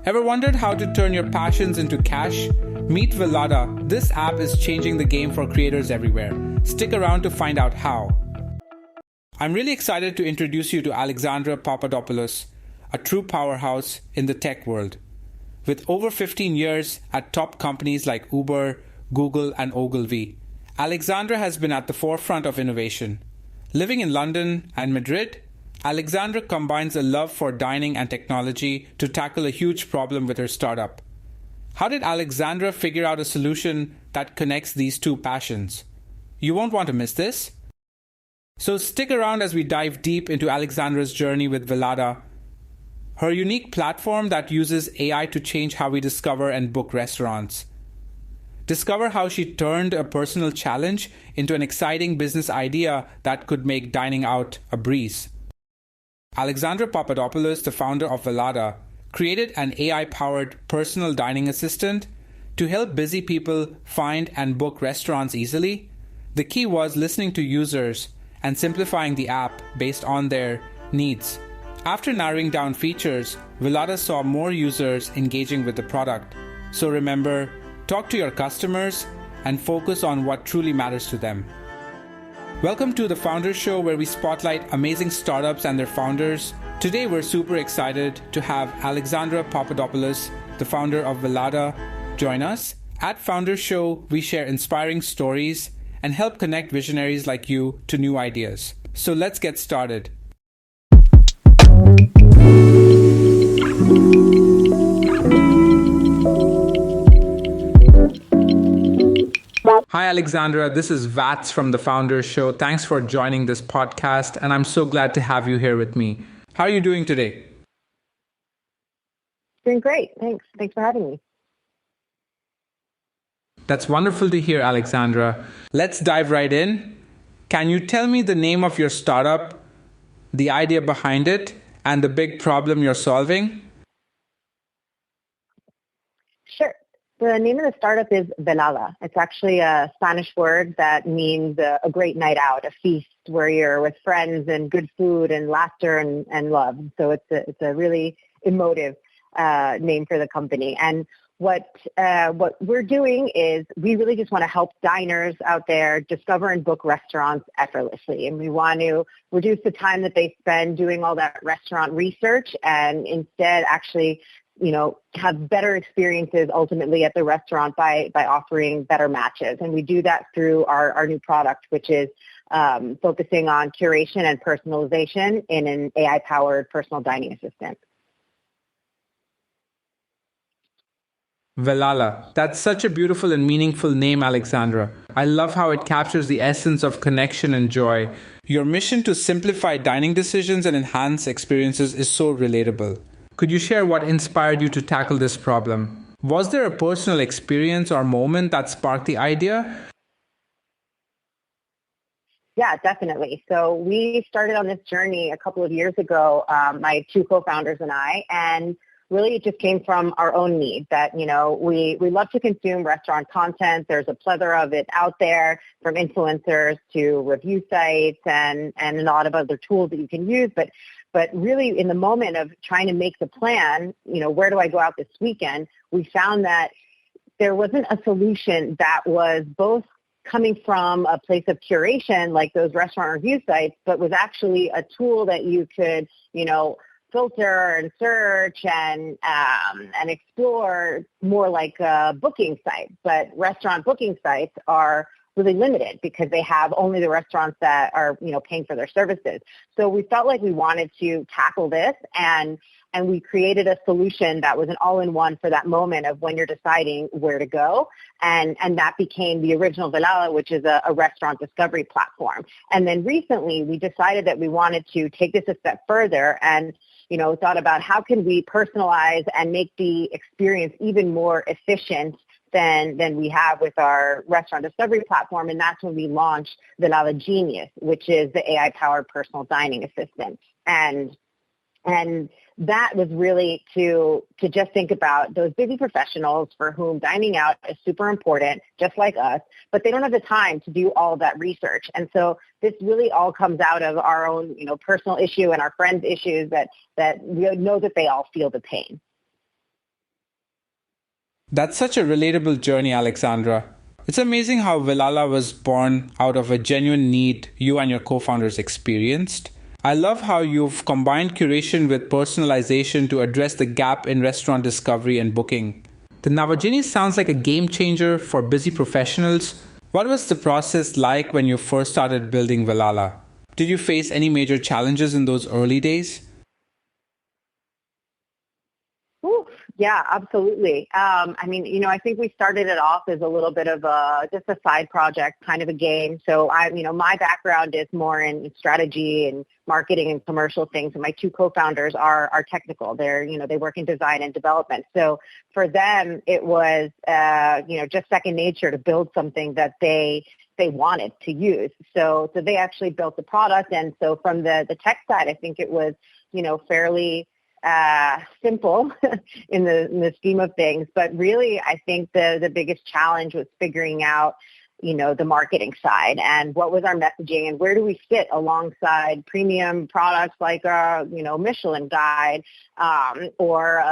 Ever wondered how to turn your passions into cash? Meet Velada. This app is changing the game for creators everywhere. Stick around to find out how. I'm really excited to introduce you to Alexandra Papadopoulos, a true powerhouse in the tech world. With over 15 years at top companies like Uber, Google, and Ogilvy, Alexandra has been at the forefront of innovation. Living in London and Madrid, Alexandra combines a love for dining and technology to tackle a huge problem with her startup. How did Alexandra figure out a solution that connects these two passions? You won't want to miss this. So stick around as we dive deep into Alexandra's journey with Velada, her unique platform that uses AI to change how we discover and book restaurants. Discover how she turned a personal challenge into an exciting business idea that could make dining out a breeze. Alexandra Papadopoulos, the founder of Velada, created an AI-powered personal dining assistant to help busy people find and book restaurants easily. The key was listening to users and simplifying the app based on their needs. After narrowing down features, Velada saw more users engaging with the product. So remember, talk to your customers and focus on what truly matters to them. Welcome to the Founders Show, where we spotlight amazing startups and their founders. Today, we're super excited to have Alexandra Papadopoulos, the founder of Velada, join us. At Founders Show, we share inspiring stories and help connect visionaries like you to new ideas. So let's get started. Hi, Alexandra. This is Vats from the Founders Show. Thanks for joining this podcast, and I'm so glad to have you here with me. How are you doing today? Doing great. Thanks. Thanks for having me. That's wonderful to hear, Alexandra. Let's dive right in. Can you tell me the name of your startup, the idea behind it, and the big problem you're solving? Sure. The name of the startup is Velada. It's actually a Spanish word that means a great night out, a feast where you're with friends and good food and laughter and love. So it's a really emotive name for the company. And what we're doing is we really just want to help diners out there discover and book restaurants effortlessly. And we want to reduce the time that they spend doing all that restaurant research and instead actually have better experiences ultimately at the restaurant by offering better matches. And we do that through our new product, which is focusing on curation and personalization in an AI-powered personal dining assistant. Velada. That's such a beautiful and meaningful name, Alexandra. I love how it captures the essence of connection and joy. Your mission to simplify dining decisions and enhance experiences is so relatable. Could you share what inspired you to tackle this problem? Was there a personal experience or moment that sparked the idea? Yeah, definitely. So we started on this journey a couple of years ago, my two co-founders and I, and really it just came from our own need that, we love to consume restaurant content. There's a plethora of it out there, from influencers to review sites and a lot of other tools that you can use. But really, in the moment of trying to make the plan, where do I go out this weekend, we found that there wasn't a solution that was both coming from a place of curation, like those restaurant review sites, but was actually a tool that you could, filter and search and explore more like a booking site. But restaurant booking sites are really limited because they have only the restaurants that are, paying for their services. So we felt like we wanted to tackle this and we created a solution that was an all-in-one for that moment of when you're deciding where to go. And that became the original Velada, which is a restaurant discovery platform. And then recently we decided that we wanted to take this a step further and thought about how can we personalize and make the experience even more efficient than we have with our restaurant discovery platform. And that's when we launched the Navaginius, which is the AI-powered personal dining assistant. And that was really to just think about those busy professionals for whom dining out is super important, just like us, but they don't have the time to do all of that research. And so this really all comes out of our own, personal issue and our friends' issues that we know that they all feel the pain. That's such a relatable journey, Alexandra. It's amazing how Velala was born out of a genuine need you and your co-founders experienced. I love how you've combined curation with personalization to address the gap in restaurant discovery and booking. The Navaginius sounds like a game changer for busy professionals. What was the process like when you first started building Velala? Did you face any major challenges in those early days? Ooh, yeah, absolutely. I think we started it off as a little bit of just a side project, kind of a game. So my background is more in strategy and marketing and commercial things. And my two co-founders are technical. They work in design and development. So for them, it was, just second nature to build something that they wanted to use. So they actually built the product. And so from the tech side, I think it was, fairly simple in the scheme of things. But really, I think the biggest challenge was figuring out, the marketing side and what was our messaging and where do we fit alongside premium products like Michelin Guide or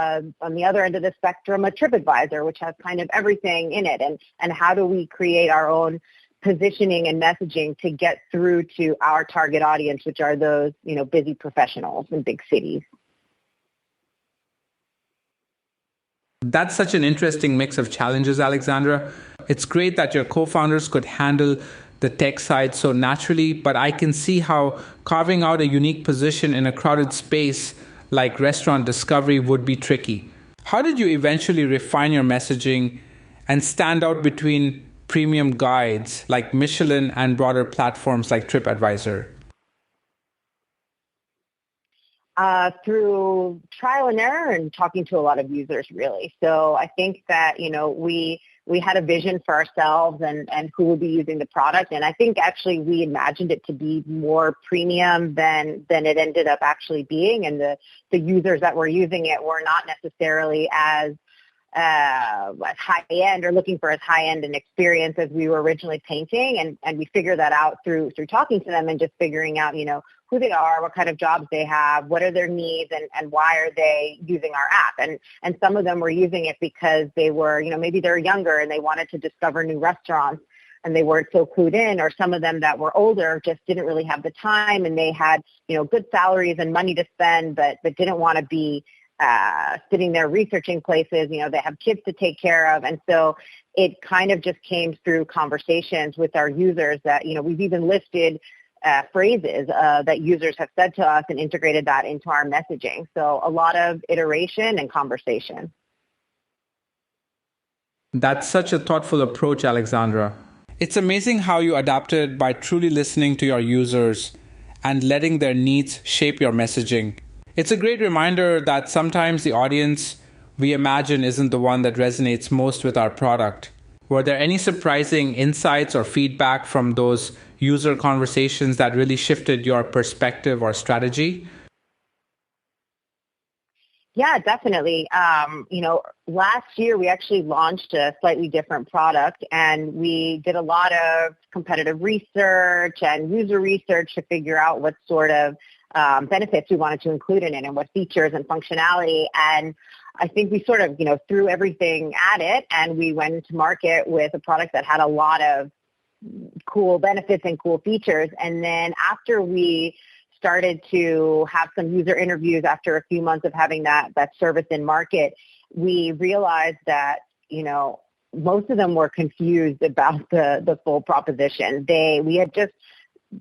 on the other end of the spectrum, a TripAdvisor, which has kind of everything in it. And how do we create our own positioning and messaging to get through to our target audience, which are those, busy professionals in big cities. That's such an interesting mix of challenges, Alexandra. It's great that your co-founders could handle the tech side so naturally, but I can see how carving out a unique position in a crowded space like restaurant discovery would be tricky. How did you eventually refine your messaging and stand out between premium guides like Michelin and broader platforms like TripAdvisor? Through trial and error and talking to a lot of users, really. So I think that, we had a vision for ourselves and who would be using the product. And I think actually we imagined it to be more premium than it ended up actually being. And the users that were using it were not necessarily as high end or looking for as high end an experience as we were originally painting. And we figured that out through talking to them and just figuring out, who they are, what kind of jobs they have, what are their needs, and why are they using our app. And some of them were using it because they were, maybe they're younger and they wanted to discover new restaurants and they weren't so clued in, or some of them that were older just didn't really have the time and they had, good salaries and money to spend, but didn't want to be sitting there researching places. They have kids to take care of. And so it kind of just came through conversations with our users that, we've even listed phrases that users have said to us and integrated that into our messaging. So a lot of iteration and conversation. That's such a thoughtful approach, Alexandra. It's amazing how you adapted by truly listening to your users and letting their needs shape your messaging. It's a great reminder that sometimes the audience we imagine isn't the one that resonates most with our product. Were there any surprising insights or feedback from those user conversations that really shifted your perspective or strategy? Yeah, definitely. Last year we actually launched a slightly different product and we did a lot of competitive research and user research to figure out what sort of benefits we wanted to include in it and what features and functionality. And I think we sort of, threw everything at it and we went to market with a product that had a lot of cool benefits and cool features. And then after we started to have some user interviews after a few months of having that service in market, we realized that, most of them were confused about the full proposition. We had just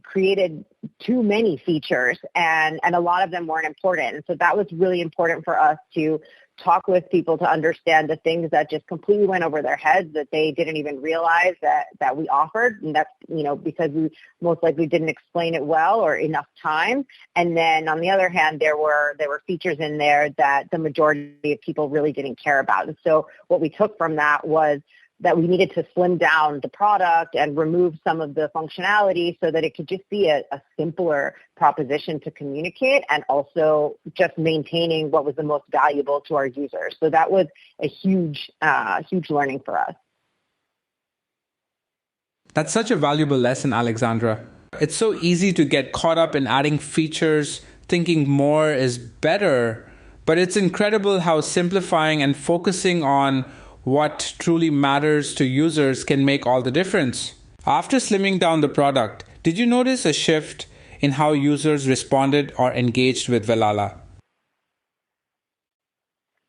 created too many features and a lot of them weren't important. And so that was really important for us to talk with people to understand the things that just completely went over their heads that they didn't even realize that we offered. And that's, because we most likely didn't explain it well or enough time. And then on the other hand, there were features in there that the majority of people really didn't care about. And so what we took from that was that we needed to slim down the product and remove some of the functionality so that it could just be a simpler proposition to communicate and also just maintaining what was the most valuable to our users. So that was a huge learning for us. That's such a valuable lesson, Alexandra. It's so easy to get caught up in adding features, thinking more is better, but it's incredible how simplifying and focusing on what truly matters to users can make all the difference. After slimming down the product, did you notice a shift in how users responded or engaged with Velala?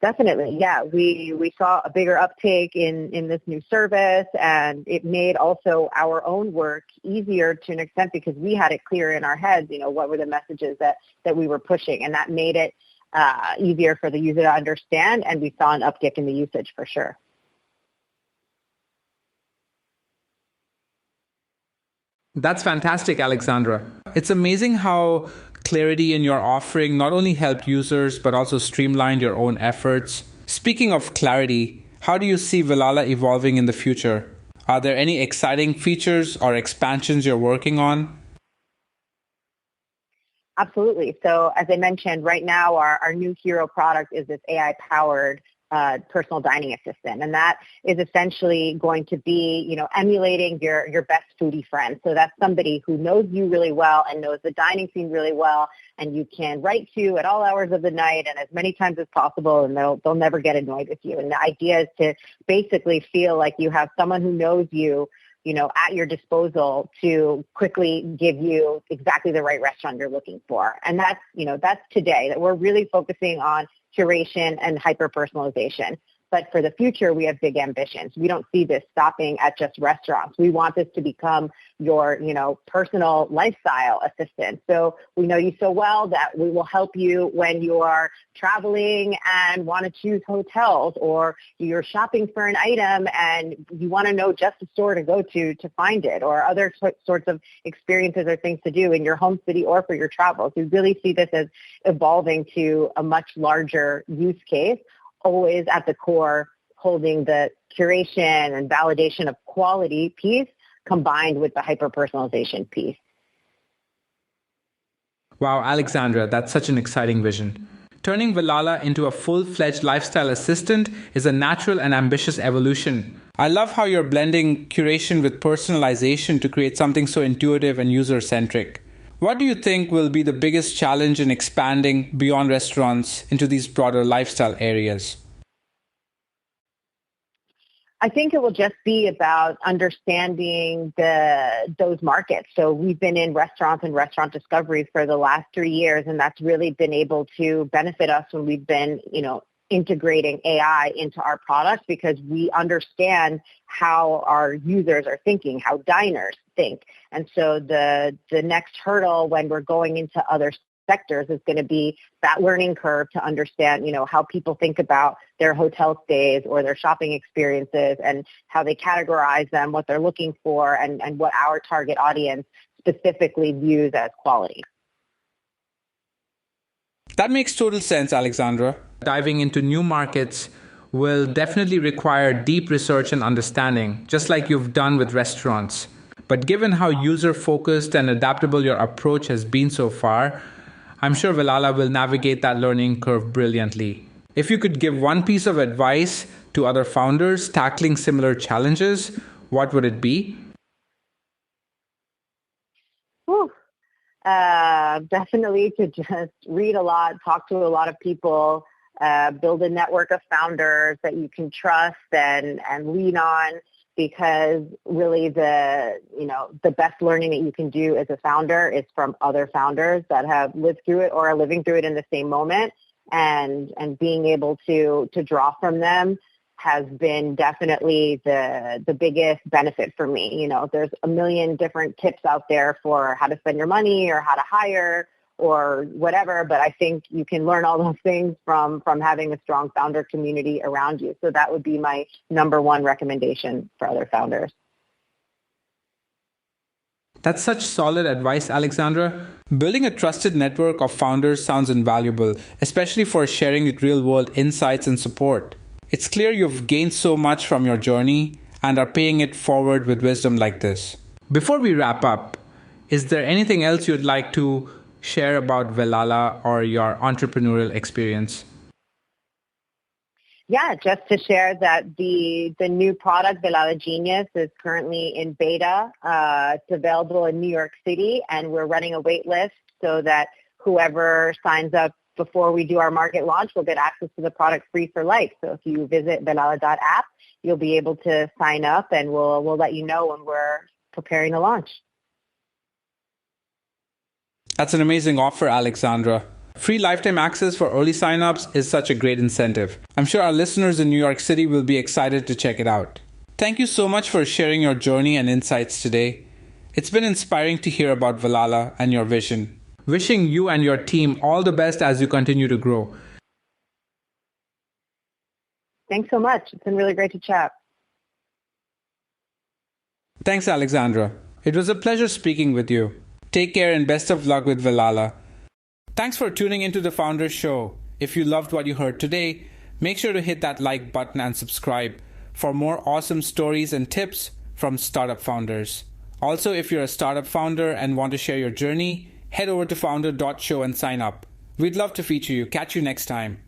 Definitely, yeah. We saw a bigger uptake in this new service, and it made also our own work easier to an extent because we had it clear in our heads, what were the messages that we were pushing, and that made it easier for the user to understand, and we saw an uptick in the usage for sure. That's fantastic, Alexandra. It's amazing how clarity in your offering not only helped users but also streamlined your own efforts. Speaking of clarity, how do you see Velala evolving in the future? Are there any exciting features or expansions you're working on? Absolutely. So as I mentioned, right now our new hero product is this AI-powered personal dining assistant. And that is essentially going to be, emulating your best foodie friend. So that's somebody who knows you really well and knows the dining scene really well, and you can write to at all hours of the night and as many times as possible, and they'll never get annoyed with you. And the idea is to basically feel like you have someone who knows you, at your disposal to quickly give you exactly the right restaurant you're looking for. And that's today, that we're really focusing on curation and hyper-personalization. But for the future, we have big ambitions. We don't see this stopping at just restaurants. We want this to become your, personal lifestyle assistant. So we know you so well that we will help you when you are traveling and want to choose hotels, or you're shopping for an item and you want to know just the store to go to find it, or other sorts of experiences or things to do in your home city or for your travels. We really see this as evolving to a much larger use case, always at the core, holding the curation and validation of quality piece combined with the hyper-personalization piece. Wow, Alexandra, that's such an exciting vision. Turning Velala into a full-fledged lifestyle assistant is a natural and ambitious evolution. I love how you're blending curation with personalization to create something so intuitive and user-centric. What do you think will be the biggest challenge in expanding beyond restaurants into these broader lifestyle areas? I think it will just be about understanding those markets. So we've been in restaurants and restaurant discovery for the last 3 years, and that's really been able to benefit us when we've been, integrating AI into our products, because we understand how our users are thinking, how diners think. And so the next hurdle when we're going into other sectors is going to be that learning curve to understand, how people think about their hotel stays or their shopping experiences and how they categorize them, what they're looking for, and what our target audience specifically views as quality. That makes total sense, Alexandra. Diving into new markets will definitely require deep research and understanding, just like you've done with restaurants. But given how user-focused and adaptable your approach has been so far, I'm sure Velala will navigate that learning curve brilliantly. If you could give one piece of advice to other founders tackling similar challenges, what would it be? Whew. Definitely to just read a lot, talk to a lot of people, build a network of founders that you can trust and lean on, because really the best learning that you can do as a founder is from other founders that have lived through it or are living through it in the same moment, and being able to draw from them has been definitely the biggest benefit for me. There's a million different tips out there for how to spend your money or how to hire or whatever, but I think you can learn all those things from having a strong founder community around you. So that would be my number one recommendation for other founders. That's such solid advice, Alexandra. Building a trusted network of founders sounds invaluable, especially for sharing real-world insights and support. It's clear you've gained so much from your journey and are paying it forward with wisdom like this. Before we wrap up, is there anything else you'd like to share about Velala or your entrepreneurial experience? Yeah, just to share that the new product, Navaginius, is currently in beta. It's available in New York City, and we're running a wait list so that whoever signs up before we do our market launch, we'll get access to the product free for life. So if you visit velada.app, you'll be able to sign up, and we'll let you know when we're preparing to launch. That's an amazing offer, Alexandra. Free lifetime access for early signups is such a great incentive. I'm sure our listeners in New York City will be excited to check it out. Thank you so much for sharing your journey and insights today. It's been inspiring to hear about Velada and your vision. Wishing you and your team all the best as you continue to grow. Thanks so much. It's been really great to chat. Thanks, Alexandra. It was a pleasure speaking with you. Take care and best of luck with Velada. Thanks for tuning into the Founders Show. If you loved what you heard today, make sure to hit that like button and subscribe for more awesome stories and tips from startup founders. Also, if you're a startup founder and want to share your journey, head over to founder.show and sign up. We'd love to feature you. Catch you next time.